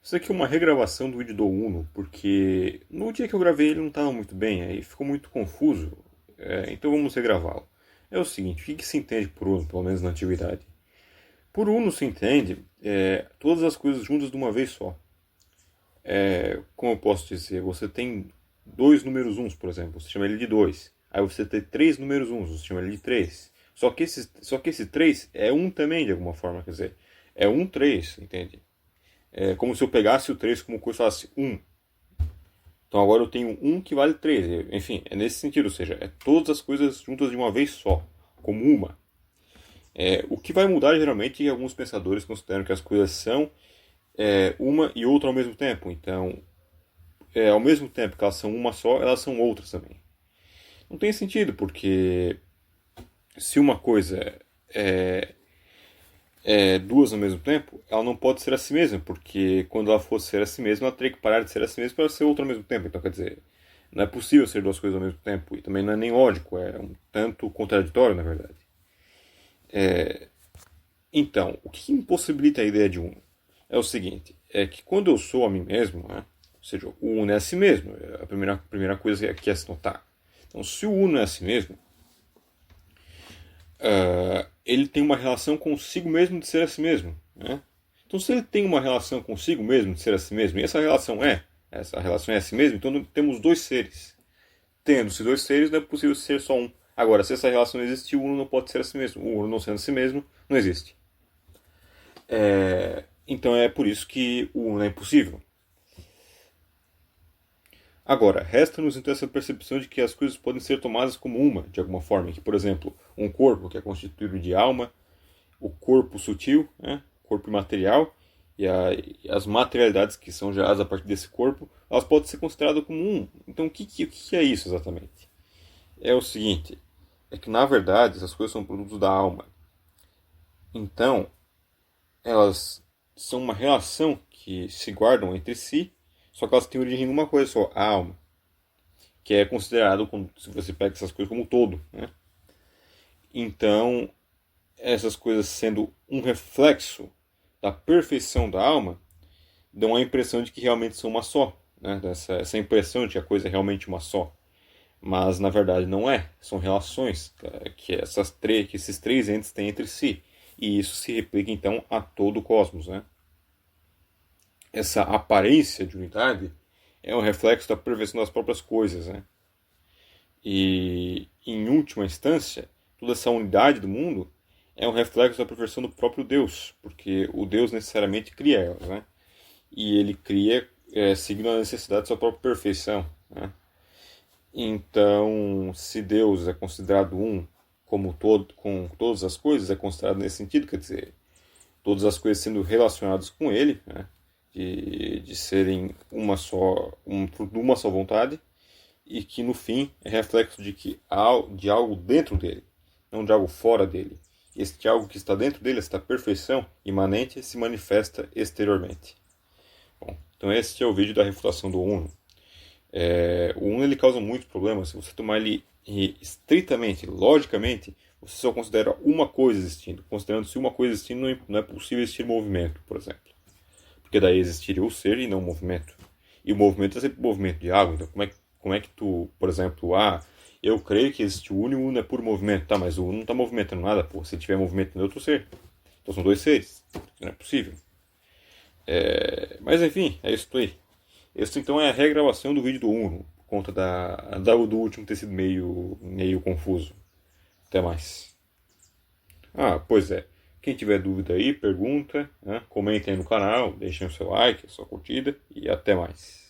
Isso aqui é uma regravação do vídeo do Uno, porque no dia que eu gravei ele não estava muito bem, aí ficou muito confuso, então vamos regravá-lo. É o seguinte, o que se entende por Uno, pelo menos na antiguidade? Por Uno se entende todas as coisas juntas de uma vez só. Como eu posso dizer, você tem dois números uns, por exemplo, você chama ele de 2. Aí você tem três números uns, você chama ele de 3. Só que esse 3 é um também, de alguma forma, quer dizer, é um 3, entende? É como se eu pegasse o 3 como coisa e falasse um. Então agora eu tenho um que vale 3. Enfim, é nesse sentido, ou seja, é todas as coisas juntas de uma vez só, como uma. O que vai mudar geralmente é que alguns pensadores consideram que as coisas são uma e outra ao mesmo tempo. Então, ao mesmo tempo que elas são uma só, elas são outras também. Não tem sentido, porque se uma coisa duas ao mesmo tempo, ela não pode ser a si mesma, porque quando ela fosse ser a si mesma, ela teria que parar de ser a si mesma para ser outra ao mesmo tempo. Então, quer dizer, não é possível ser duas coisas ao mesmo tempo, e também não é nem lógico, é um tanto contraditório, na verdade. Então, o que impossibilita a ideia de uno? É o seguinte, é que quando eu sou a mim mesmo, né, ou seja, o uno é a si mesmo, é a primeira coisa que é se notar. Então, se o uno é a si mesmo, ele tem uma relação consigo mesmo de ser a si mesmo. Né? Então, se ele tem uma relação consigo mesmo de ser a si mesmo, e essa relação é a si mesmo, então temos dois seres. Tendo-se dois seres, não é possível ser só um. Agora, se essa relação não existe, o uno não pode ser a si mesmo. O uno não sendo a si mesmo, não existe. Então é por isso que o uno é impossível. Agora, resta-nos então essa percepção de que as coisas podem ser tomadas como uma, de alguma forma. Que, por exemplo, um corpo que é constituído de alma, o corpo sutil, né, corpo imaterial, e as materialidades que são geradas a partir desse corpo, elas podem ser consideradas como um. Então, o que é isso exatamente? É o seguinte, é que na verdade essas coisas são produtos da alma. Então, elas são uma relação que se guardam entre si, só que elas têm origem numa coisa só, a alma, que é considerado, se você pega essas coisas como um todo. Né? Então, essas coisas sendo um reflexo da perfeição da alma, dão a impressão de que realmente são uma só. Né? Essa impressão de que a coisa é realmente uma só. Mas na verdade não é. São relações que esses três entes têm entre si. E isso se replica então a todo o cosmos. Né? Essa aparência de unidade é um reflexo da perfeição das próprias coisas. Né? E, em última instância, toda essa unidade do mundo é um reflexo da perfeição do próprio Deus, porque o Deus necessariamente cria elas. Né? E ele cria seguindo a necessidade de sua própria perfeição. Né? Então, se Deus é considerado um como todo, com todas as coisas, é considerado nesse sentido, quer dizer, todas as coisas sendo relacionadas com Ele, né? de serem fruto de uma só vontade, e que no fim é reflexo de algo dentro dele, não de algo fora dele. Este algo que está dentro dele, esta perfeição imanente, se manifesta exteriormente. Bom, então este é o vídeo da refutação do Uno. O Uno ele causa muitos problemas. Se você tomar ele estritamente, logicamente, você só considera uma coisa existindo. Considerando-se uma coisa existindo, não é possível existir movimento, por exemplo. Porque daí existiria o ser e não o movimento. E o movimento é sempre movimento de algo. Então como é que tu, por exemplo, eu creio que existe o Uno e o Uno é puro movimento. Tá, mas o Uno não está movimentando nada, pô. Se tiver movimento, é outro ser. Então são dois seres. Não é possível. Mas enfim, é isso aí. Esse então é a regravação do vídeo do Uno, por conta do último ter sido meio confuso. Até mais. Pois é. Quem tiver dúvida aí, pergunta, né? Comentem aí no canal, deixem o seu like, a sua curtida e até mais.